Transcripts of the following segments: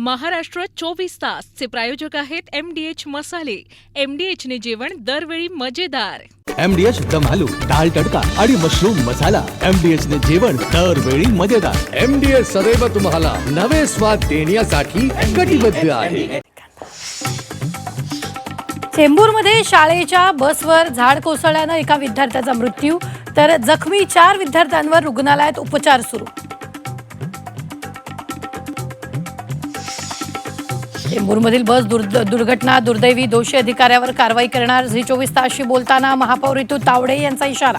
महाराष्ट्र 24 तासचे प्रायोजक आहेत MDH मसाले. MDH ने जेवण दरवेळी मजेदार. MDH दम आलू, दाल तडका आणि मशरूम मसाला. MDH ने जेवण दरवेळी मजेदार. MDH सदैव तुम्हाला नवे स्वाद देण्यासाठी कटिबद्ध आहे. चेंबूरमध्ये शाळेच्या बसवर झाड कोसळल्यानं एका विद्यार्थ्याचा मृत्यू तर जखमी 4 विद्यार्थ्यांवर रुग्णालयात उपचार सुरू. चेंबूरमधील बस दुर्घटना दुर्दैवी, दोषी अधिकाऱ्यावर कारवाई करणार. झी 24 तासशी बोलताना महापौर ऋतू तावडे यांचा इशारा.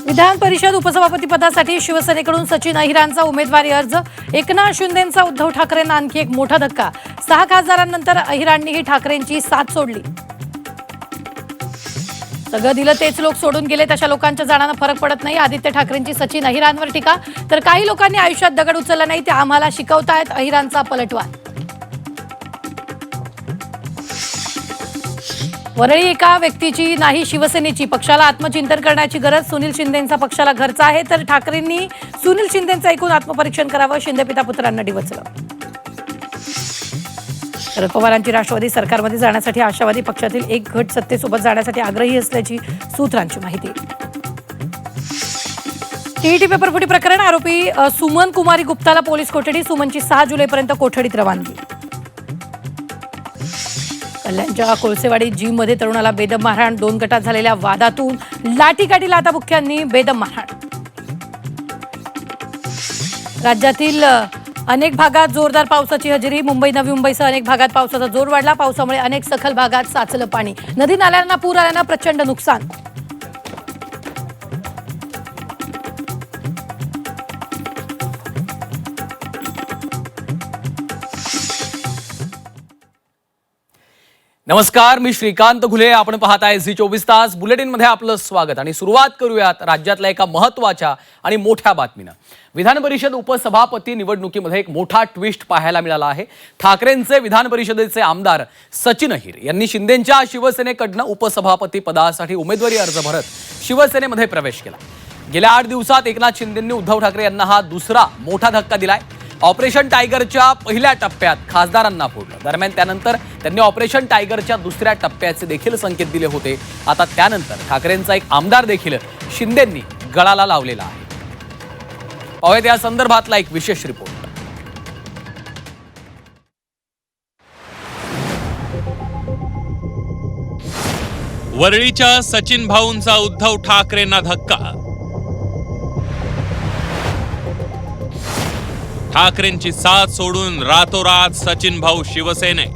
विधान परिषद उपसभापती पदासाठी शिवसेनेकडून सचिन अहिरांचा उमेदवारी अर्ज. एकनाथ शिंदेंचा उद्धव ठाकरेंना आणखी एक मोठा धक्का. 6 खासदारांनंतर अहिरांनीही ठाकरेंची साथ सोडली. सगळं दिलं तेच लोक सोडून गेले, तशा लोकांच्या जाण्यानं फरक पडत नाही. आदित्य ठाकरेंची सचिन अहिरांवर टीका. तर काही लोकांनी आयुष्यात दगड उचलला नाही, ते आम्हाला शिकवतायत. अहिरांचा पलटवार. वरळी एका व्यक्तीची नाही शिवसेनेची. पक्षाला आत्मचिंतन करण्याची गरज. सुनील शिंदेंचा पक्षाला घरचा आहे, तर ठाकरेंनी सुनील शिंदेंचं ऐकून आत्मपरीक्षण करावं. शिंदे पिता पुत्रांना डिवचलं. शरद पवारांची राष्ट्रवादी सरकारमध्ये जाण्यासाठी आशावादी पक्षातील एक गट सत्तेसोबत जाण्यासाठी आग्रही असल्याची सूत्रांची माहिती. टीईटी पेपरफुटी प्रकरण आरोपी सुमन कुमारी गुप्ताला पोलीस कोठडी. सुमनची 6 जुलैपर्यंत कोठडीत रवानगी. कल्याणच्या कोळसेवाडी जिममध्ये तरुणाला बेदम मारहाण. 2 गटात झालेल्या वादातून लाठीकाठी लाथाबुक्क्यांनी बेदम मारहाण. राज्यातील अनेक भागात जोरदार पावसाची हजेरी. मुंबई, नवी मुंबईसह अनेक भागात पावसाचा जोर वाढला. पावसामुळे अनेक सखल भागात साचलं पाणी. नदी नाल्यांना पूर आल्यानं प्रचंड नुकसान. नमस्कार, मी श्रीकांत घुले. आपण पाहताय झी 24 तास बुलेटिन मध्ये आपलं स्वागत. आणि सुरुवात करूयात राज्यातल्या एका महत्त्वाच्या आणि मोठ्या बातमीनं. विधान परिषद उपसभापती निवडणुकीमध्ये एक मोठा ट्विस्ट पाहायला मिळाला आहे. ठाकरेंचे विधान परिषदेचे आमदार सचिन अहिर यांनी शिंदेंच्या शिवसेनेकडनं उपसभापती पदासाठी उमेदवारी अर्ज भरत शिवसेनेमध्ये प्रवेश केला. गेल्या 8 दिवसात एकनाथ शिंदेंनी उद्धव ठाकरे यांना हा दुसरा मोठा धक्का दिलाय. ऑपरेशन टायगरच्या पहिल्या टप्प्यात खासदारांना फोडलं. दरम्यान त्यानंतर त्यांनी ऑपरेशन टायगरच्या दुसऱ्या टप्प्याचे देखील संकेत दिले होते. आता त्यानंतर ठाकरेंचा एक आमदार देखील शिंदेंनी गळाला लावलेला आहे. पाहूयात या संदर्भातला एक विशेष रिपोर्ट. वरळीच्या सचिन भाऊंचा उद्धव ठाकरेंना धक्का. ठाकरेंची साथ सोडून रातोरात सचिन भाऊ शिवसेनेत.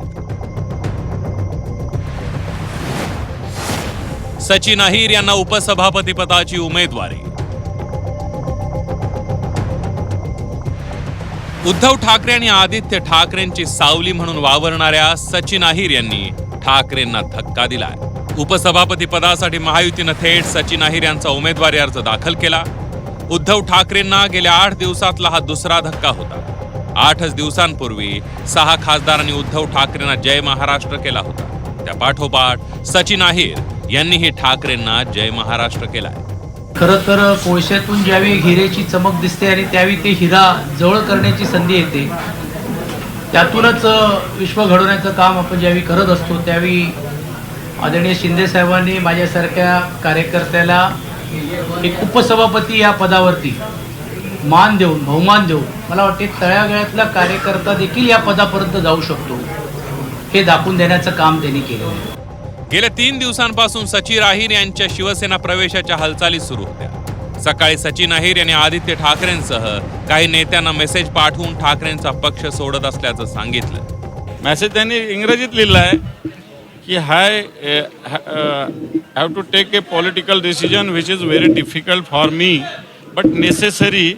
सचिन अहिर यांना उपसभापती पदाची उमेदवारी. उद्धव ठाकरे आणि आदित्य ठाकरेंची सावली म्हणून वावरणाऱ्या सचिन अहिर यांनी ठाकरेंना धक्का दिलाय. उपसभापती पदासाठी महायुतीनं थेट सचिन अहिर यांचा उमेदवारी अर्ज दाखल केला. उद्धव ठाकरेंना गेल्या 8 दिवसातला हा दुसरा धक्का होता. 8च दिवसांपूर्वी 6 खासदारांनी उद्धव ठाकरेंना जय महाराष्ट्र केला होता. त्या पाठोपाठ सचिन अहिर यांनीही ठाकरेंना जय महाराष्ट्र केलाय. खरं तर कोळशातून ज्यावेळी हिरेची चमक दिसते आणि त्यावेळी ते हिरा जवळ करण्याची संधी येते, त्यातूनच विश्व घडवण्याचं काम आपण ज्यावेळी करत असतो, त्यावेळी आदरणीय शिंदे साहेबांनी माझ्यासारख्या कार्यकर्त्याला एक उपसभापती या पदावरती मान देऊन, बहुमान देऊन, मला वाटते तळागाळातला कार्यकर्ता देखील या पदापर्यंत जाऊ शकतो हे दाखवून देण्याचं काम त्यांनी केलं. गेल्या 3 दिवसांपासून सचिन अहिर यांच्या शिवसेना प्रवेशाच्या हालचाली सुरू होत्या. सकाळी सचिन अहिर यांनी आदित्य ठाकरेंसह काही नेत्यांना मेसेज पाठवून ठाकरेंचा पक्ष सोडत असल्याचं सांगितलं. मेसेज त्यांनी इंग्रजीत लिहिलं आहे की I have to take a political decision which is very difficult for me but necessary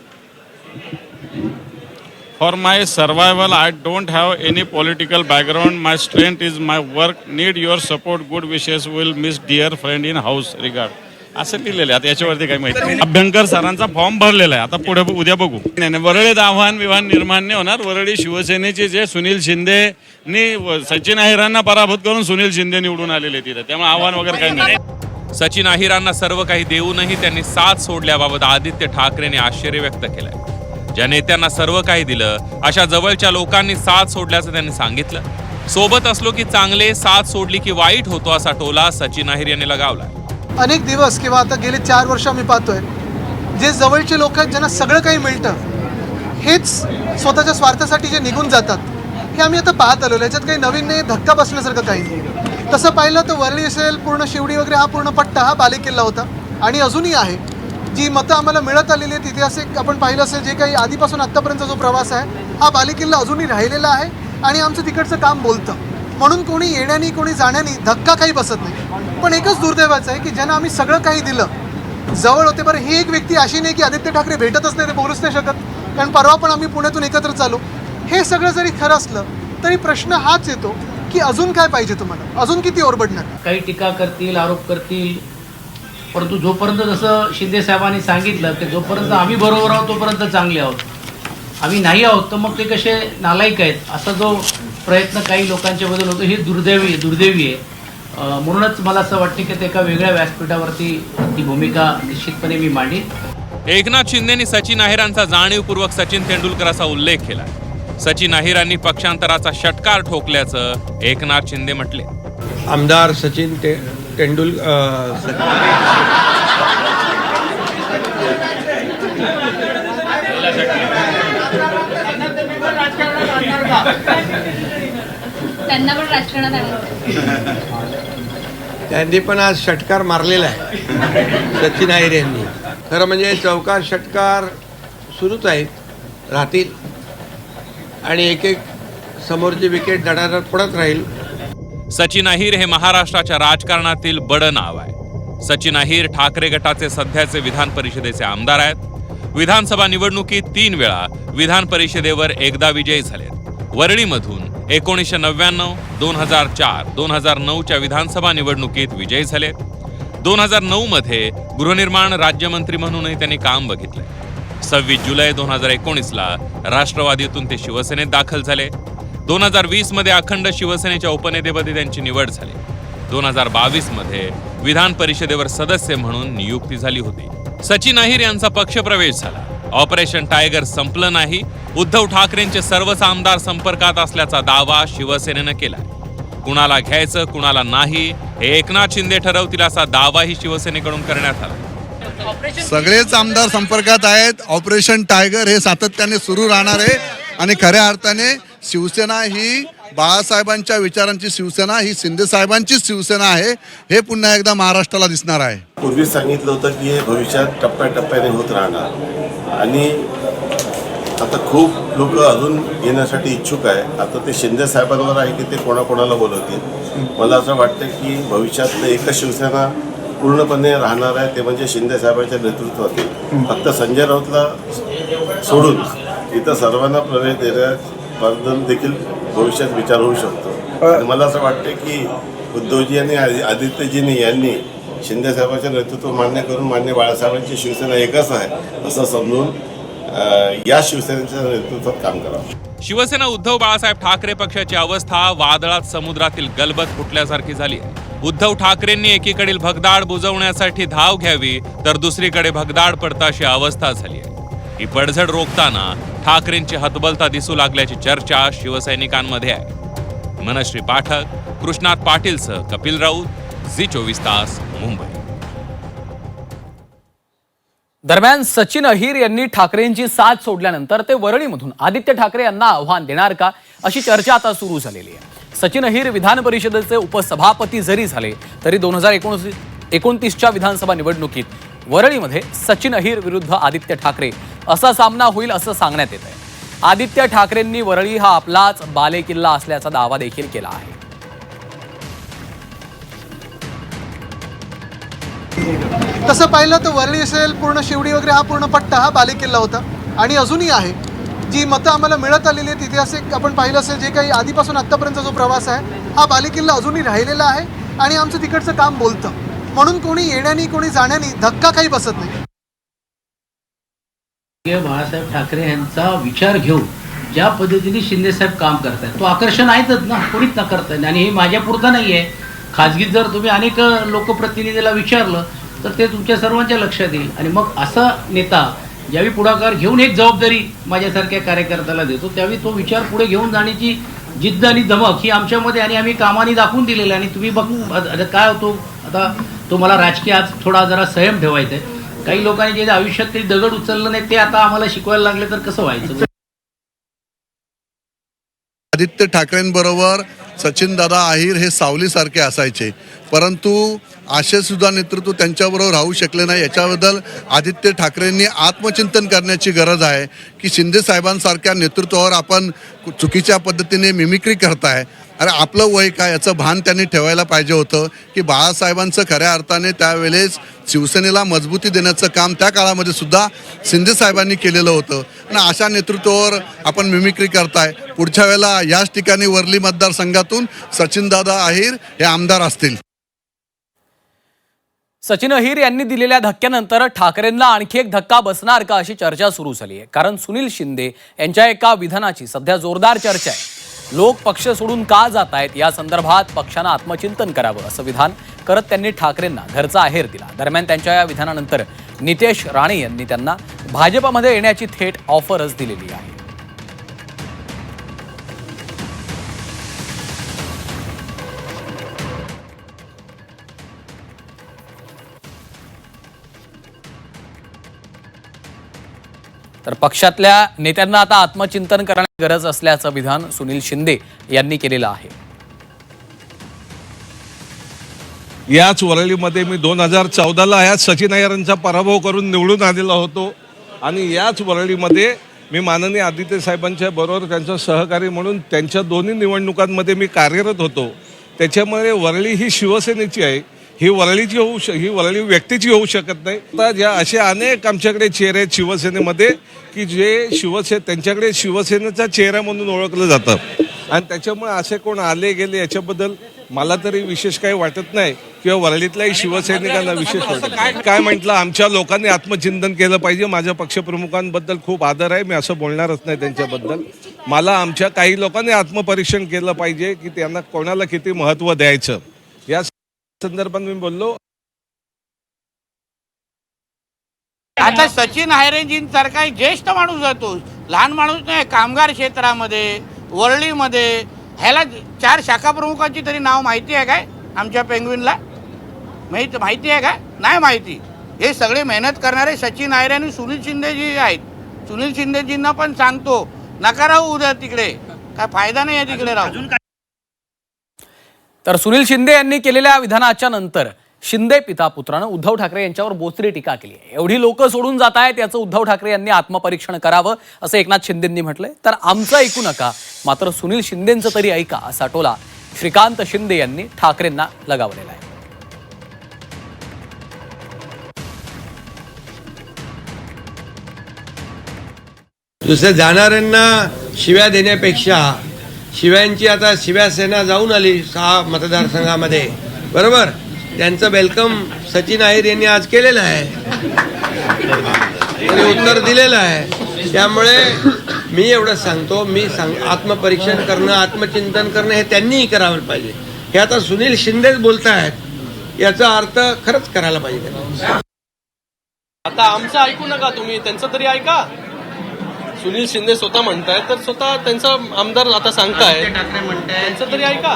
for my survival. I don't have any political background. My strength is my work. Need your support. Good wishes. Will miss dear friend in house regard. असं लिहिलेलं आहे. आता याच्यावरती काही माहिती नाही. अभ्यंकर सरांचा form भरलेला आहे. आता पुढे उद्या बघू. नाही, वरळीत आव्हान विव्हान निर्माण नाही होणार. वरळी शिवसेनेचे जे सुनील शिंदेनी सचिन अहिरांना पराभूत करून सुनील शिंदे निवडून आलेले तिथे, त्यामुळे आव्हान वगैरे काही नाही. सचिन अहिरांना सर्व काही देऊनही त्यांनी साथ सोडल्याबाबत आदित्य ठाकरेंनी आश्चर्य व्यक्त केलंय. ज्या नेत्यांना सर्व काही दिलं अशा जवळच्या लोकांनी साथ सोडल्याचं त्यांनी सांगितलं. सोबत असलो की चांगले, साथ सोडली की वाईट होतो असा टोला सचिन अहिर यांनी लगावला. अनेक दिवस किंवा आता गेले 4 वर्ष आम्ही पाहतोय, जे जवळचे लोक आहेत ज्यांना सगळं काही मिळतं, हेच स्वतःच्या स्वार्थासाठी जे निघून जातात, हे आम्ही आता पाहत आलो. याच्यात काही नवीन नाही, धक्का बसण्यासारखं काही नाही. तसं पाहिलं तर वरळी असेल, पूर्ण शिवडी वगैरे, हा पूर्ण पट्टा हा बालेकिल्ला होता आणि अजूनही आहे. जी मतं आम्हाला मिळत आलेली आहेत, इतिहासिक आपण पाहिलं असेल, जे काही आधीपासून आत्तापर्यंत जो प्रवास आहे, हा बालेकिल्ला अजूनही राहिलेला आहे आणि आमचं तिकडचं काम बोलतं. म्हणून कोणी येण्यानी कोणी जाण्यानी धक्का काही बसत नाही. पण एकच दुर्दैवाचं आहे की ज्यांना आम्ही सगळं काही दिलं, जवळ होते. बरं, ही एक व्यक्ती अशी नाही की आदित्य ठाकरे भेटतच नाही, ते बोलूच नाही शकत, कारण परवा पण आम्ही पुण्यातून एकत्र चालू. हे सगळं जरी खरं असलं तरी प्रश्न हाच येतो की अजून काय पाहिजे तुम्हाला, अजून किती ओरबडणार. काही टीका करतील, आरोप करतील, परंतु जोपर्यंत जसं शिंदे साहेबांनी सांगितलं की जोपर्यंत आम्ही बरोबर आहोत तोपर्यंत चांगले आहोत, आम्ही नाही आहोत तर मग ते कसे नालायक आहेत, असा जो प्रयत्न काही लोकांच्या बद्दल होतो, हे दुर्दैवी आहे. म्हणूनच मला असं वाटतं की ते एका वेगळ्या व्यासपीठावरती ती भूमिका निश्चितपणे मी मांडीन. एकनाथ शिंदेंनी सचिन अहिरांचा जाणीवपूर्वक सचिन तेंडुलकर असा उल्लेख केला. सचिन अहिरांनी पक्षांतराचा षटकार ठोकल्याचं एकनाथ शिंदे म्हटले. आमदार सचिन त्यांना पण राजकारणात आलं, त्यांनी पण आज षटकार मारलेला आहे सचिन अहिर यांनी. खरं म्हणजे चौकार षटकार सुरूच आहेत, राहतील आणि एक एक समोरची विकेट धडाधड पडत राहील. सचिन अहिर हे महाराष्ट्राच्या राजकारणातील बडं नाव आहे. सचिन अहिर ठाकरे गटाचे सध्याचे विधान परिषदेचे आमदार आहेत. विधानसभा निवडणुकीत 3 वेळा विधान परिषदेवर एकदा विजयी झालेत. वरळीमधून 1999, 2004, 2009च्या विधानसभा निवडणुकीत विजयी झालेत. 2009 मध्ये गृहनिर्माण राज्यमंत्री म्हणूनही त्यांनी काम बघितलंय. 26 जुलै 2019ला राष्ट्रवादीतून ते शिवसेनेत दाखल झाले. 2020 मध्ये अखंड शिवसेनेच्या उपनेतेपदी त्यांची निवड झाली. 2022 मध्ये विधान परिषदेवर सदस्य म्हणून नियुक्ती झाली होती. सचिन अहिर यांचा पक्षप्रवेश झाला. ऑपरेशन टायगर संपलं नाही. उद्धव ठाकरेंचे सर्वच आमदार संपर्कात असल्याचा दावा शिवसेनेनं केलाय. कुणाला घ्यायचं कुणाला नाही हे एकनाथ शिंदे ठरवतील असा दावाही शिवसेनेकडून करण्यात आला. सगळेच आमदार संपर्कात आहेत. ऑपरेशन टायगर हे सातत्याने सुरू राहणार आहे आणि खऱ्या अर्थाने शिवसेना ही बाळासाहेबांच्या विचारांची शिवसेना, ही शिंदे साहेबांचीच शिवसेना आहे, हे पुन्हा एकदा महाराष्ट्राला दिसणार आहे. पूर्वी सांगितलं होतं की हे भविष्यात टप्प्याटप्प्याने होत राहणार आणि आता खूप लोक अजून येण्यासाठी इच्छुक आहे. आता ते शिंदे साहेबांवर आहे की ते कोणाकोणाला बोलवतील. मला असं वाटतं की भविष्यात एकच शिवसेना पूर्णपणे राहणार आहे, ते म्हणजे शिंदे साहेबांच्या नेतृत्वातील. फक्त संजय राऊतला सोडून इथं सर्वांना प्रवेश देण्याबद्दल देखील भविष्यात विचार होऊ शकतो. आणि मला असं वाटतं की उद्धवजी आणि आदित्यजींनी यांनी शिंदे साहेबांचे नेतृत्व मान्य करून मान्य बाळासाहेबांची शिवसेना एकच आहे असं समजून या शिवसेनेच्या नेतृत्वात काम करावं. शिवसेना उद्धव बाळासाहेब ठाकरे पक्षाची अवस्था वादळात समुद्रातील गलबत फुटल्यासारखी झाली आहे. उद्धव ठाकरेंनी एकीकडील भगदाड बुजवण्यासाठी धाव घ्यावी तर दुसरीकडे भगदाड पडताशी अवस्था झाली आहे. ही पडझड रोखताना ठाकरेंची हतबलता दिसू लागल्याची चर्चा शिवसैनिकांमध्ये आहे. मनश्री पाठक, कृष्णात पाटीलसह कपिल राऊत, झी 24 तास, मुंबई. दरम्यान सचिन अहिर यांनी ठाकरेंची साथ सोडल्यानंतर ते वरळीमधून आदित्य ठाकरे यांना आव्हान देणार का अशी चर्चा आता सुरू झालेली आहे. सचिन अहिर विधान परिषदेचे उपसभापती जरी झाले तरी 2029च्या विधानसभा निवडणुकीत वरळीमध्ये सचिन अहिर विरुद्ध आदित्य ठाकरे असा सामना होईल असं सांगण्यात येत आहे. आदित्य ठाकरेंनी वरळी हा आपलाच बालेकिल्ला असल्याचा दावा देखील केला आहे. तसं पाहिलं तर वरळी असेल, पूर्ण शिवडी वगैरे, हा पूर्ण पट्टा हा बालेकिल्ला होता आणि अजूनही आहे. जी मतं आम्हाला मिळत आलेली आहेत, इतिहासिक आपण पाहिलं असेल, जे काही आधीपासून आत्तापर्यंत जो प्रवास आहे, हा बालेकिल्ला अजूनही राहिलेला आहे आणि आमचं तिकडचं काम बोलतं. म्हणून कोणी येण्यानी कोणी जाण्यानी धक्का काही बसत नाही. बाळासाहेब ठाकरे यांचा विचार घेऊन ज्या पद्धतीने शिंदेसाहेब काम करतात तो आकर्षण आहेतच ना, कोणीच न करतात. आणि हे माझ्यापुरतं नाही आहे, खाजगीत जर तुम्ही अनेक लोकप्रतिनिधीला विचारलं तर ते तुमच्या सर्वांच्या लक्षात येईल. आणि मग असा नेता ज्यावेळी पुढाकार घेऊन एक जबाबदारी माझ्यासारख्या कार्यकर्त्याला देतो, त्यावेळी तो विचार पुढे घेऊन जाण्याची जिद्द आणि दमक ही आमच्यामध्ये आणि आम्ही कामाने दाखवून दिलेलं आहे. आणि तुम्ही आता काय होतो, आता तुम्हाला राजकीय आज थोडा जरा संयम ठेवायचा आहे. काही लोकांनी जे आयुष्यात कधी दगड उचललं नाही ते आता आम्हाला शिकवायला लागले तर कसं व्हायचं. आदित्य ठाकरेंबरोबर सचिनदादा अहिर हे सावलीसारखे असायचे, परंतु असे सुद्धा नेतृत्व त्यांच्याबरोबर राहू शकले नाही. याच्याबद्दल आदित्य ठाकरेंनी आत्मचिंतन करण्याची गरज आहे की शिंदे साहेबांसारख्या नेतृत्वावर आपण चुकीच्या पद्धतीने मिमिक्री करताय. अरे आपलं वय काय याचं भान त्यांनी ठेवायला पाहिजे होतं की बाळासाहेबांचं खऱ्या अर्थाने त्यावेळेस शिवसेनेला मजबूती देण्याचं काम त्या काळामध्ये सुद्धा शिंदे साहेबांनी केलेलं होतं. आणि अशा नेतृत्वावर आपण मिमिक्री करताय. पुढच्या वेळेला याच ठिकाणी वर्ली मतदारसंघातून सचिनदादा अहिर हे आमदार असतील. सचिन अहिर यांनी दिलेल्या धक्क्यानंतर ठाकरेंना आणखी एक धक्का बसणार का अशी चर्चा सुरू झाली आहे. कारण सुनील शिंदे यांच्या एका विधानाची सध्या जोरदार चर्चा आहे. लोक पक्ष सोडून का जात आहेत या संदर्भात पक्षानं आत्मचिंतन करावं असं विधान करत त्यांनी ठाकरेंना घरचा आहेर दिला. दरम्यान त्यांच्या या विधानानंतर नितेश राणे यांनी त्यांना भाजपमध्ये येण्याची थेट ऑफरच दिलेली आहे. तर पक्षातल्या नेत्यांना आता आत्मचिंतन करण्याची गरज असल्याचं विधान सुनील शिंदे यांनी केलेलं आहे. याच वरळीमध्ये मी 2014ला याच सचिन अय्यरांचा पराभव करून निवडून आलेलो होतो आणि याच वरळीमध्ये मी माननीय आदित्य साहेबांच्या बरोबर त्यांचा सहकारी म्हणून त्यांच्या दोन्ही निवडणुकांमध्ये मी कार्यरत होतो. त्याच्यामुळे वरळी ही शिवसेनेची आहे, ही वरळी व्यक्तीची होऊ शकत नाही. आता ज्या असे अनेक आमच्याकडे चेहरे आहेत शिवसेनेमध्ये की जे त्यांच्याकडे शिवसेनेचा चेहरा म्हणून ओळखलं जातं आणि त्याच्यामुळे असे कोण आले गेले याच्याबद्दल मला तरी विशेष काही वाटत नाही किंवा वरळीतल्याही शिवसैनिकांना विशेष वाटत. काय म्हटलं, आमच्या लोकांनी आत्मचिंतन केलं पाहिजे. माझ्या पक्षप्रमुखांबद्दल खूप आदर आहे, मी असं बोलणारच नाही त्यांच्याबद्दल. मला आमच्या काही लोकांनी आत्मपरीक्षण केलं पाहिजे की त्यांना कोणाला किती महत्त्व द्यायचं या संदर्भात मी बोललो. आता सचिन अहिरेंजींसारखा ज्येष्ठ माणूस जातो, लहान माणूस नाही. कामगार क्षेत्रामध्ये वरळीमध्ये ह्याला 4 शाखा प्रमुखांची तरी नाव माहिती आहे काय? आमच्या पेंग्विनला माहिती आहे का? नाही माहिती. हे सगळे मेहनत करणारे सचिन अहिरे आणि सुनील शिंदेजी आहेत. सुनील शिंदेजींना पण सांगतो नका राहू उद्या तिकडे, काय फायदा नाही आहे तिकडे राहून. तर सुनील शिंदे यांनी केलेल्या विधानाच्या नंतर शिंदे पिता पुत्रानं उद्धव ठाकरे यांच्यावर बोचरी टीका केली आहे. एवढी लोक सोडून जात आहेत याचं उद्धव ठाकरे यांनी आत्मपरीक्षण करावं असं एकनाथ शिंदेंनी म्हटलंय. तर आमचं ऐकू नका मात्र सुनील शिंदेंचं तरी ऐका असा टोला श्रीकांत शिंदे यांनी ठाकरेंना लगावलेला आहे. दुसऱ्या जाणाऱ्यांना शिव्या देण्यापेक्षा शिव्यांची आता शिवसेना जाऊन आली 6 मतदारसंघामध्ये, बरोबर. त्यांचं वेलकम सचिन अहिर यांनी आज केलेलं आहे आणि उत्तर दिलेलं आहे. त्यामुळे मी एवढं सांगतो, आत्मपरीक्षण करणं, आत्मचिंतन करणं हे त्यांनीही करायला पाहिजे. हे आता सुनील शिंदेच बोलतायत याचा अर्थ खरंच करायला पाहिजे. आता आमचं ऐकू नका तुम्ही, त्यांचं तरी ऐका. सुनील शिंदे स्वतः म्हणतायत तर स्वतः त्यांचा आमदार आता सांगताय, त्यांचं तरी ऐका.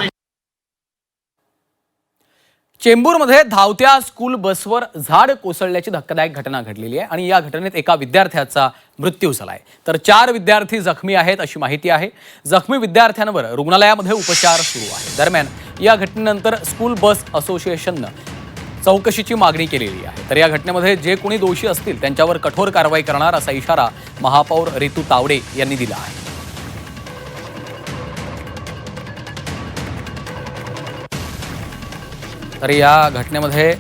चेंबूरमध्ये धावत्या स्कूल बसवर झाड कोसळल्याची धक्कादायक घटना घडलेली आहे आणि या घटनेत एका विद्यार्थ्याचा मृत्यू झालाय. तर 4 विद्यार्थी जखमी आहेत अशी माहिती आहे. जखमी विद्यार्थ्यांवर रुग्णालयामध्ये उपचार सुरू आहे. दरम्यान या घटनेनंतर स्कूल बस असोसिएशननं चौकशीची मागणी केलेली आहे. तर या घटनेमध्ये जे कोणी दोषी असतील त्यांच्यावर कठोर कारवाई करणार असा इशारा महापौर रितू तावडे यांनी दिला आहे. तर या घटनेमध्ये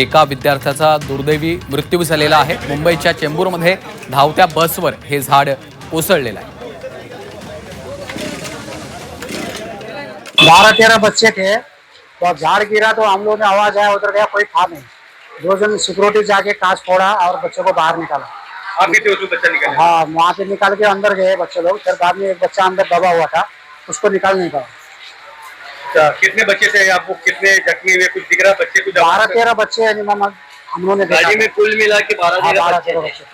एका विद्यार्थ्याचा दुर्दैवी मृत्यू झालेला आहे. मुंबईच्या चेंबूरमध्ये धावत्या बसवर हे झाड कोसळलेलं आहे. 12-13 बच्चे थे तो झाड़ गिरा तो हम लोग ने आवाज आया, उधर गया, कोई था नहीं. 2 जन सिक्योरिटी जाके कांच फोड़ा और बच्चे को बाहर निकाला. आप भी थे उसमें बच्चा निकाला? हाँ, वहाँ से निकाल के अंदर गए बच्चे लोग. फिर बाद में एक बच्चा अंदर दबा हुआ था, उसको निकाल नहीं पाया. कितने बच्चे थे आपको, कितने जख्मी हुए, कुछ दिख रहा बच्चे? कुछ 12-13 बच्चे हम लोगों ने गाड़ी में कुल मिला के 12-13 बच्चे थे.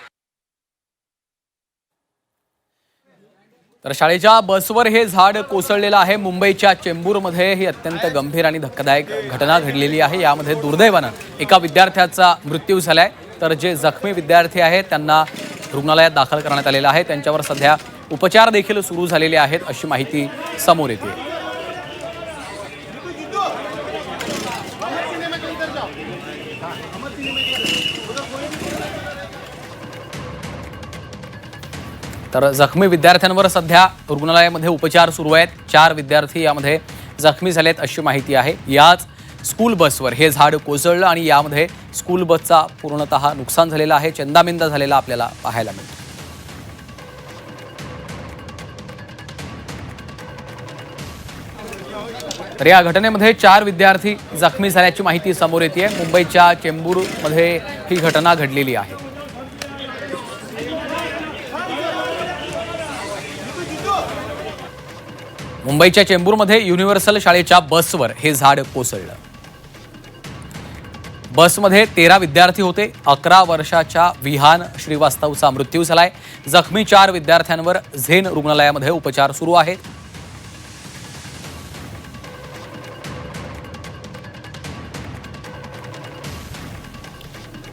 तर शाळेच्या बसवर हे झाड कोसळलेलं आहे. मुंबईच्या चेंबूरमध्ये ही अत्यंत गंभीर आणि धक्कादायक घटना घडलेली आहे. यामध्ये दुर्दैवानं एका विद्यार्थ्याचा मृत्यू झालाय, तर जे जखमी विद्यार्थी आहेत त्यांना रुग्णालयात दाखल करण्यात आलेलं आहे. त्यांच्यावर सध्या उपचार देखील सुरू झालेले आहेत अशी माहिती समोर येते. तर जखमी विद्यार्थ्यांवर सध्या रुग्णालयामध्ये उपचार सुरू आहेत. 4 विद्यार्थी यामध्ये जखमी झालेत अशी माहिती आहे. याच स्कूल बसवर हे झाड कोसळलं आणि यामध्ये स्कूल बसचा पूर्णतः नुकसान झालेलं आहे, चंदामिंदा झालेला आपल्याला पाहायला मिळतो. तर या घटनेमध्ये 4 विद्यार्थी जखमी झाल्याची माहिती समोर येते. मुंबईच्या चेंबूरमध्ये ही घटना घडलेली आहे. मुंबईच्या चेंबूरमध्ये युनिव्हर्सल शाळेच्या बसवर हे झाड कोसळलं. बसमध्ये 13 विद्यार्थी होते. 11 वर्षाच्या विहान श्रीवास्तवचा मृत्यू झालाय. जखमी 4 विद्यार्थ्यांवर झेन रुग्णालयामध्ये उपचार सुरू आहेत.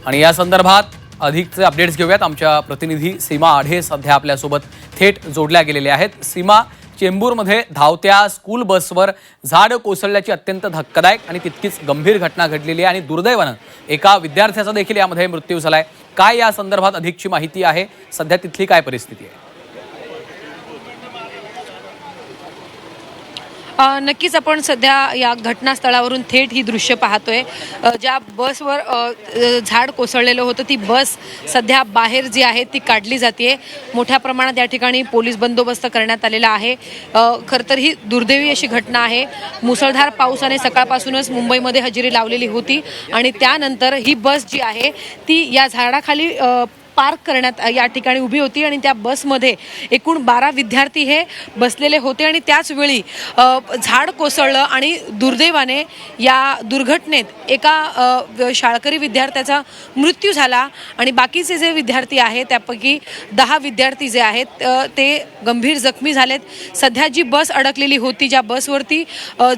आणि या संदर्भात अधिकचे अपडेट्स घेऊयात. आमच्या प्रतिनिधी सीमा आढे सध्या आपल्यासोबत थेट जोडल्या गेलेल्या आहेत. सीमा, चेंबूरमध्ये धावत्या स्कूल बसवर झाड कोसळल्याची अत्यंत धक्कादायक आणि तितकीच गंभीर घटना घडलेली आहे आणि दुर्दैवानं एका विद्यार्थ्याचा देखील यामध्ये मृत्यू झालाय. काय या संदर्भात अधिकची माहिती आहे? सध्या तिथली काय परिस्थिती आहे? नक्कीच आपण सध्या या घटनास्थळावरून थेट ही दृश्य पाहतोय. ज्या बसवर झाड कोसळलेलं होतं ती बस सध्या बाहेर जी आहे ती काढली जाते. मोठ्या प्रमाणात या ठिकाणी पोलीस बंदोबस्त करण्यात आलेला आहे. खरं तर ही दुर्दैवी अशी घटना आहे. मुसळधार पावसाने सकाळपासूनच मुंबईमध्ये हजेरी लावलेली होती आणि त्यानंतर ही बस जी आहे ती या झाडाखाली पार्क करण्यात या ठिकाणी उभी होती आणि त्या बसमध्ये एकूण 12 विद्यार्थी हे बसलेले होते आणि त्याच वेळी झाड कोसळलं आणि दुर्दैवाने या दुर्घटनेत एका शाळकरी विद्यार्थ्याचा मृत्यू झाला आणि बाकीचे जे विद्यार्थी आहेत त्यापैकी 10 विद्यार्थी जे आहेत ते गंभीर जखमी झालेत. सध्या जी बस अडकलेली होती, ज्या बसवरती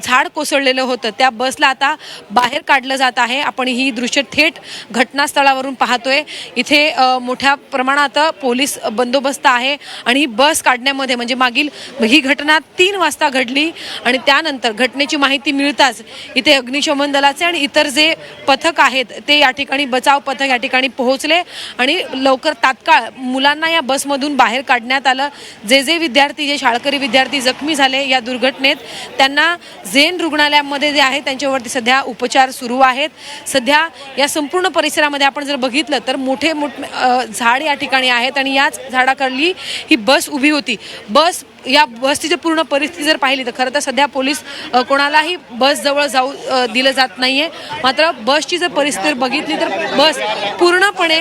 झाड कोसळलेलं होतं, त्या बसला आता बाहेर काढलं जात आहे. आपण ही दृश्य थेट घटनास्थळावरून पाहतोय. इथे मोठ्या प्रमाणात पोलीस बंदोबस्त आहे आणि ही बस काढण्यामध्ये म्हणजे मागील ही घटना 3 वाजता घडली आणि त्यानंतर घटनेची माहिती मिळताच इथे अग्निशमन दलाचे आणि इतर जे पथक आहेत ते या ठिकाणी बचाव पथक या ठिकाणी पोहोचले आणि लवकर तात्काळ मुलांना या बसमधून बाहेर काढण्यात आलं. जे विद्यार्थी, जे शाळकरी विद्यार्थी जखमी झाले या दुर्घटनेत त्यांना झेन रुग्णालयामध्ये जे आहे त्यांच्यावरती सध्या उपचार सुरू आहेत. सध्या या संपूर्ण परिसरामध्ये आपण जर बघितलं तर मोठे झाड या ठिकाणी आहेत आणि याच झाडाखाली ही बस उभी होती. या बसची जर पूर्ण परिस्थिती जर पाहिली तर खरं तर सध्या पोलीस कोणालाही बस जवळ जाऊ दिलं जात नाहीये. मात्र बसची जर परिस्थिती बघितली तर बस पूर्णपणे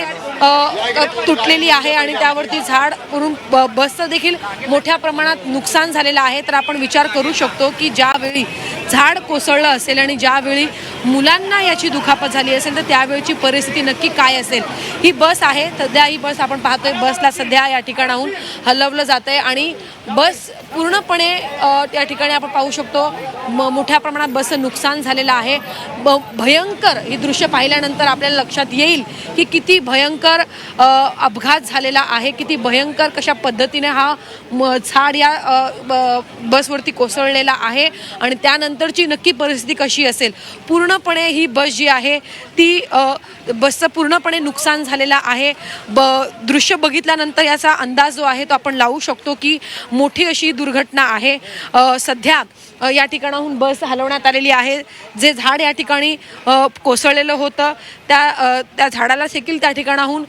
तुटलेली आहे आणि त्यावरती झाड पडून बसचं देखील मोठ्या प्रमाणात नुकसान झालेलं आहे. तर आपण विचार करू शकतो की ज्यावेळी झाड कोसळलं असेल आणि ज्यावेळी मुलांना याची दुखापत झाली असेल तर त्यावेळची परिस्थिती नक्की काय असेल. ही बस आहे, सध्या ही बस आपण पाहतोय, बसला सध्या या ठिकाणाहून हलवलं जात आहे आणि बस पूर्णपणे या ठिकाणी आपण पाहू शकतो मोठ्या प्रमाणात बसचं नुकसान झालेलं आहे. भयंकर ही दृश्य पाहिल्यानंतर आपल्याला लक्षात येईल की किती भयंकर अपघात झालेला आहे, किती भयंकर कशा पद्धतीने हा झाड या बसवरती कोसळलेला आहे आणि त्यानंतरची नक्की परिस्थिती कशी असेल. पूर्णपणे ही बस जी आहे ती बसचं पूर्णपणे नुकसान झालेलं आहे. दृश्य बघितल्यानंतर याचा अंदाज जो आहे तो आपण लावू शकतो की मोठी अशी दुर्घटना आहे. सध्या या ठिकाणाहून बस हलवण्यात आलेली आहे. जे झाड या ठिकाणी कोसळलेलं होतं त्या झाडाला देखील त्या ठिकाणाहून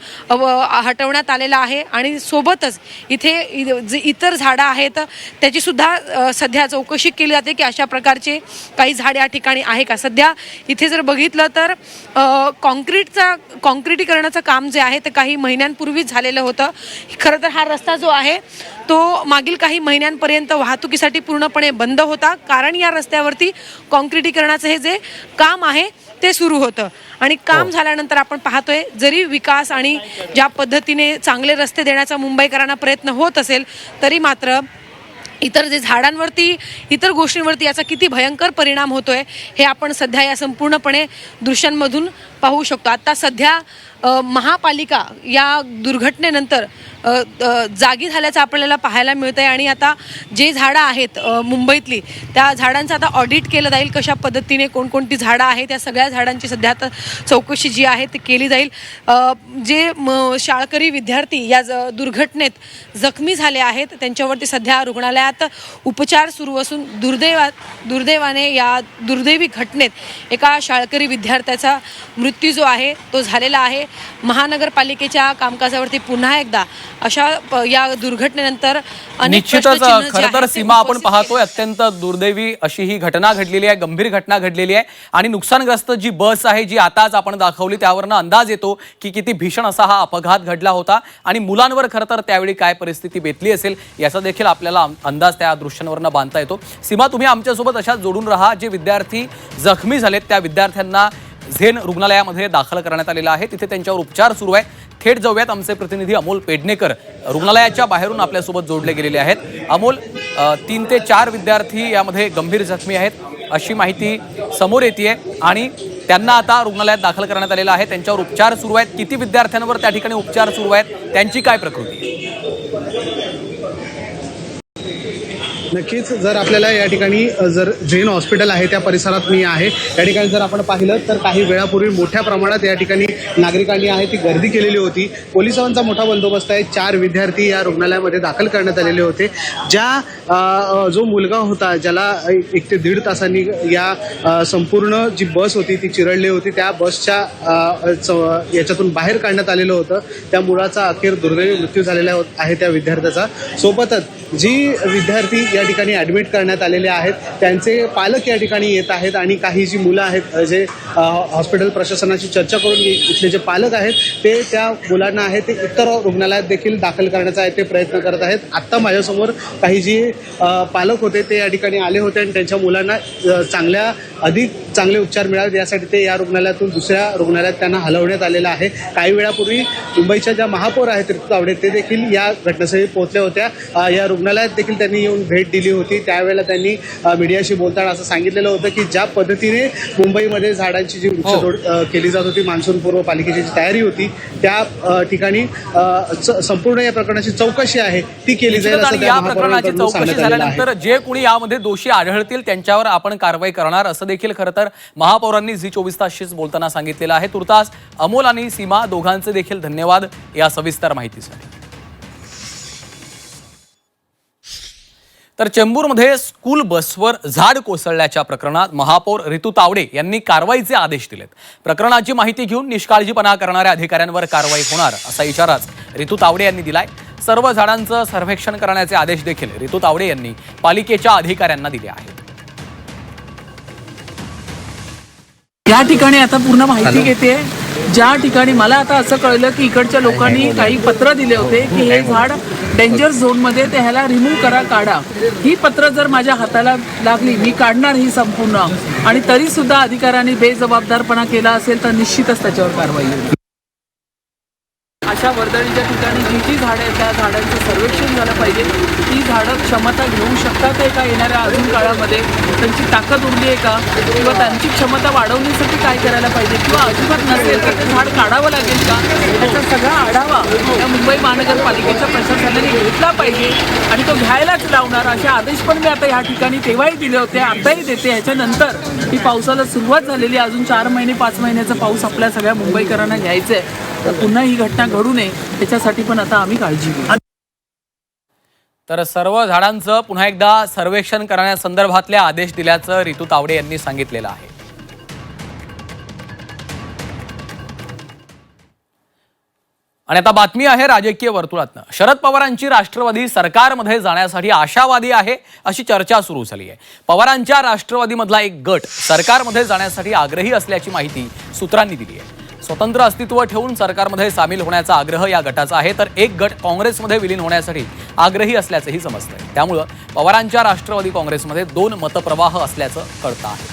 हटवण्यात आलेलं आहे आणि सोबतच इथे जे इतर झाडं आहेत त्याची सुद्धा सध्या चौकशी केली जाते की अशा प्रकारचे काही झाड या ठिकाणी आहे का. सध्या इथे जर बघितलं तर कॉन्क्रिटीकरणाचं काम जे आहे ते काही महिन्यांपूर्वीच झालेलं होतं. खरं तर हा रस्ता जो आहे तो मागील काही महिन्यांपर्यंत वाहतुकीसाठी पूर्णपणे बंद होता, कारण या रस्त्यावरती कॉन्क्रिटीकरणाचं हे जे काम आहे ते सुरू होतं आणि काम झाल्यानंतर आपण पाहतोय जरी विकास आणि ज्या पद्धतीने चांगले रस्ते देण्याचा मुंबईकरांना प्रयत्न होत असेल तरी मात्र इतर जे झाडांवरती इतर गोष्टींवरती याचा किती भयंकर परिणाम होतोय हे आपण सध्या या संपूर्णपणे दृश्यांमधून पाहू शकतो. आता सध्या महापालिका या दुर्घटनेनंतर जागी झाल्याचं आपल्याला पाहायला मिळतं आहे आणि आता जे झाडं आहेत मुंबईतली त्या झाडांचं आता ऑडिट केलं जाईल. कशा पद्धतीने कोणकोणती झाडं आहेत त्या सगळ्या झाडांची सध्या आता चौकशी जी आहे ती केली जाईल. जे शाळकरी विद्यार्थी या दुर्घटनेत जखमी झाले आहेत त्यांच्यावरती सध्या रुग्णालयात उपचार सुरू असून दुर्दैवाने या दुर्दैवी घटनेत एका शाळकरी विद्यार्थ्याचा मृत्यू जो आहे तो झालेला आहे. महानगरपालिकेच्या कामकाजावरती पुन्हा एकदा अशा या दुर्घटनेनंतर निश्चितच खरं तर सीमा आपण पाहतोय अत्यंत दुर्दैवी अशी ही घटना घडलेली आहे, गंभीर घटना घडलेली आहे आणि नुकसानग्रस्त जी बस आहे जी आताच आपण दाखवली त्यावरनं अंदाज येतो की किती भीषण असा हा अपघात घडला होता आणि मुलांवर खरं तर त्यावेळी काय परिस्थिती बेतली असेल याचा देखील आपल्याला अंदाज त्या दृश्यांवरनं बांधता येतो. सीमा, तुम्ही आमच्यासोबत अशाच जोडून राहा. जे विद्यार्थी जखमी झालेत त्या विद्यार्थ्यांना झेन रुग्णालयामध्ये दाखल करण्यात आलेलं आहे, तिथे त्यांच्यावर उपचार सुरू आहे. थेट जाऊयात, आमचे प्रतिनिधी अमोल पेडणेकर रुग्णालयाच्या बाहेरून आपल्यासोबत जोडले गेलेले आहेत. अमोल, 3 ते 4 विद्यार्थी यामध्ये गंभीर जखमी आहेत अशी माहिती समोर येते आणि त्यांना आता रुग्णालयात दाखल करण्यात आलेलं आहे. त्यांच्यावर उपचार सुरू आहेत. किती विद्यार्थ्यांवर त्या ठिकाणी उपचार सुरू आहेत, त्यांची काय प्रकृती? नक्कीच जर आपल्याला या ठिकाणी जर जैन हॉस्पिटल आहे त्या परिसरात मी आहे, या ठिकाणी जर आपण पाहिलं तर काही वेळापूर्वी मोठ्या प्रमाणात या ठिकाणी नागरिकांनी आहे ती गर्दी केलेली होती. पोलिसांचा मोठा बंदोबस्त आहे. 4 विद्यार्थी या रुग्णालयामध्ये दाखल करण्यात आलेले होते. जो मुलगा होता ज्याला 1 ते 1.5 तासांनी या संपूर्ण जी बस होती ती चिरडली होती, त्या बसच्या याच्यातून बाहेर काढण्यात आलेलं होतं. त्या मुलाचा अखेर दुर्दैवी मृत्यू झालेला आहे त्या विद्यार्थ्याचा. सोबतच जी विद्यार्थी या ठिकाणी ॲडमिट करण्यात आलेले आहेत त्यांचे पालक या ठिकाणी येत आहेत आणि काही जी मुलं आहेत जे हॉस्पिटल प्रशासनाची चर्चा करून इथले जे पालक आहेत ते त्या मुलांना आहे ते इतर रुग्णालयात देखील दाखल करण्याचा आहे ते प्रयत्न करत आहेत. आत्ता माझ्यासमोर काही जे पालक होते ते या ठिकाणी आले होते आणि त्यांच्या मुलांना अधिक चांगले उपचार मिळावेत यासाठी ते या रुग्णालयातून दुसऱ्या रुग्णालयात त्यांना हलवण्यात आलेलं आहे. काही वेळापूर्वी मुंबईच्या ज्या महापौर आहेत ऋतू तावडे ते देखील या घटनास्थळी पोहोचल्या होत्या. या रुग्णालयात देखील त्यांनी येऊन भेट दिली होती. त्यावेळेला त्यांनी मीडियाशी बोलताना असं सांगितलेलं होतं की ज्या पद्धतीने मुंबईमध्ये झाडांची जी वृक्षतोड केली जात होती, मान्सूनपूर्व पालिकेची जी तयारी होती त्या ठिकाणी संपूर्ण या प्रकरणाची चौकशी आहे ती केली जाईल असं त्या प्रकरणाची चौकशी झाल्यानंतर जे कोणी यामध्ये दोषी आढळतील त्यांच्यावर आपण कारवाई करणार असं देखील खरं तर महापौरांनी झी24 तासशीच बोलताना सांगितलेलं आहे. तुर्तास अमोल आणि सीमा दोघांचे देखील धन्यवाद या सविस्तर माहितीसाठी. तर चेंबूरमध्ये स्कूल बसवर झाड कोसळल्याच्या प्रकरणात महापौर ऋतू तावडे यांनी कारवाईचे आदेश दिलेत. प्रकरणाची माहिती घेऊन निष्काळजीपणा करणाऱ्या अधिकाऱ्यांवर कारवाई होणार असा इशाराच ऋतू तावडे यांनी दिलाय. सर्व झाडांचं सर्वेक्षण करण्याचे आदेश देखील ऋतू तावडे यांनी पालिकेच्या अधिकाऱ्यांना दिले आहेत. या ठिकाणी आता पूर्ण माहिती घेते. ज्या ठिकाणी मला आता असं कळलं की इकडच्या लोकांनी काही पत्र दिले होते की हे झाड डेंजर झोनमध्ये ते ह्याला रिमूव्ह करा, काढा. ही पत्र जर माझ्या हाताला लागली मी काढणार ही संपूर्ण, आणि तरी सुद्धा अधिकाऱ्यांनी बेजबाबदारपणा केला असेल तर निश्चितच त्याच्यावर कारवाई होईल. अशा वर्दळीच्या ठिकाणी जी जी झाडं आहेत त्या झाडांचं सर्वेक्षण झालं पाहिजे. ती झाडं क्षमता घेऊ शकतात आहे का येणाऱ्या अजून काळामध्ये, त्यांची ताकद उरली आहे का, किंवा त्यांची क्षमता वाढवण्यासाठी काय करायला पाहिजे, किंवा अजिबात नसेल तर ते झाड काढावं लागेल का, याचा सगळा आढावा या मुंबई महानगरपालिकेच्या प्रशासनाने घेतला पाहिजे आणि तो घ्यायलाच लावणार असे आदेश पण मी आता या ठिकाणी तेव्हाही दिले होते, आताही देते. ह्याच्यानंतर ही पावसाला सुरुवात झालेली, अजून 4 महिने 5 महिन्याचा पाऊस आपल्या सगळ्या मुंबईकरांना घ्यायचा आहे. तर पुन्हा ही घटना घडू नये त्याच्यासाठी पण आता आम्ही काळजी घेऊ. तर सर्व झाडांचं पुन्हा एकदा सर्वेक्षण करण्यासंदर्भातले आदेश दिल्याचं ऋतू तावडे यांनी सांगितलेलं आहे. आणि आता बातमी आहे राजकीय वर्तुळातनं. शरद पवारांची राष्ट्रवादी सरकारमध्ये जाण्यासाठी आशावादी आहे अशी चर्चा सुरू झाली आहे. पवारांच्या राष्ट्रवादीमधला एक गट सरकारमध्ये जाण्यासाठी आग्रही असल्याची माहिती सूत्रांनी दिली आहे. स्वतंत्र अस्तित्व ठेवून सरकारमध्ये सामील होण्याचा आग्रह या गटाचा आहे, तर एक गट काँग्रेसमध्ये विलीन होण्यासाठी आग्रही असल्याचंही समजतंय. त्यामुळं पवारांच्या राष्ट्रवादी काँग्रेसमध्ये 2 मतप्रवाह असल्याचं कळतं आहे.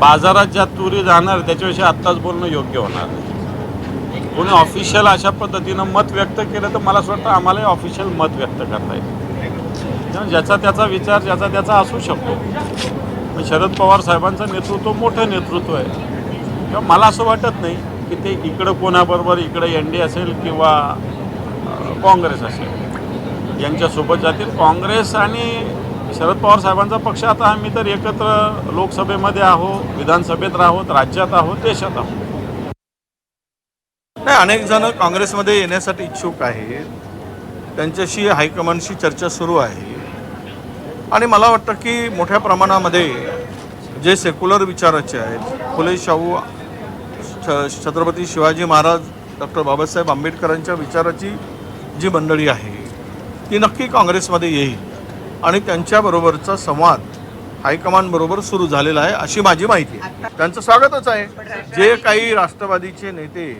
बाजारात ज्या तुरी जाणार त्याच्याविषयी आत्ताच बोलणं योग्य होणार नाही. कोणी ऑफिशियल अशा पद्धतीनं मत व्यक्त केलं तर मला असं वाटतं आम्हालाही ऑफिशियल मत व्यक्त करता येईल. ज्याचा त्याचा विचार ज्याचा त्याचा असू शकतो. पण शरद पवार साहेबांचं नेतृत्व मोठं नेतृत्व आहे. किंवा मला असं वाटत नाही की ते इकडं कोणाबरोबर इकडं NDA असेल किंवा काँग्रेस असेल यांच्यासोबत जातील. काँग्रेस आणि शरद पवार साहेबांचा पक्ष आता आम्ही तर एकत्र लोकसभेमध्ये आहोत, विधानसभेत आहोत, राज्यात आहोत, देशात आहोत. नाही, अनेक जण काँग्रेसमध्ये येण्यासाठी इच्छुक आहेत. त्यांच्याशी हायकमांडशी चर्चा सुरू आहे आणि मला वाटतं की मोठ्या प्रमाणामध्ये जे सेक्युलर विचाराचे आहेत, फुले शाहू, छत्रपती शिवाजी महाराज, डॉक्टर बाबासाहेब आंबेडकरांच्या विचाराची जी मंडळी आहे ती नक्की काँग्रेसमध्ये येईल आणि त्यांच्याबरोबरचा संवाद हायकमांडबरोबर सुरू झालेला आहे अशी माझी माहिती आहे. त्यांचं स्वागतच आहे. जे काही राष्ट्रवादीचे नेते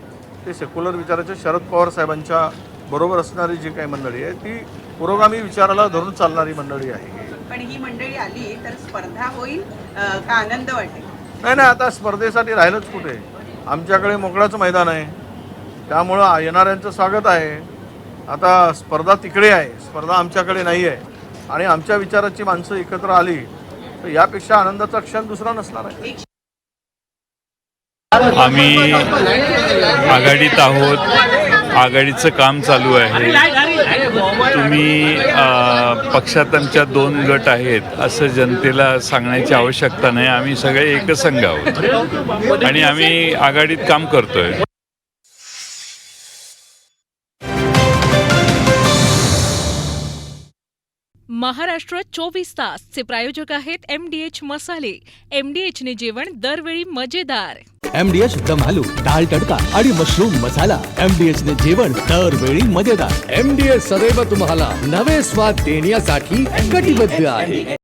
ते सेक्युलर विचाराचे शरद पवार साहेबांच्या बरोबर असणारी जी काही मंडळी आहे ती पुरोगामी विचाराला धरून चालणारी मंडळी आहे. पण ही मंडळी आली तर स्पर्धा होईल का आनंद वाटेल? नाही, आता स्पर्धेसाठी राहिलंच कुठे. आमच्याकडे मोकळाच मैदान आहे, त्यामुळं येणाऱ्यांचं स्वागत आहे. आता स्पर्धा तिकडे आहे, स्पर्धा आमच्याकडे नाही आहे आणि आमच्या विचाराची माणसं एकत्र आली तर यापेक्षा आनंदाचा क्षण दुसरा नसणार आहे. आम्ही आघाडीत आहोत, आघाडीचं काम चालू आहे. तुम्ही पक्षात आमच्या 2 गट आहेत असं जनतेला सांगण्याची आवश्यकता नाही. आम्ही सगळे एकसंघ आहोत आणि आम्ही आघाडीत काम करतोय. महाराष्ट्र 24 तासचे प्रायोजक आहेत MDH मसाले. MDH ने जेवण दरवेळी मजेदार. MDH दम आलू, डाळ तडका आणि मशरूम मसाला. MDH ने जेवण दरवेळी मजेदार. MDH सदैव तुम्हाला नवे स्वाद देण्यासाठी कटिबद्ध आहे.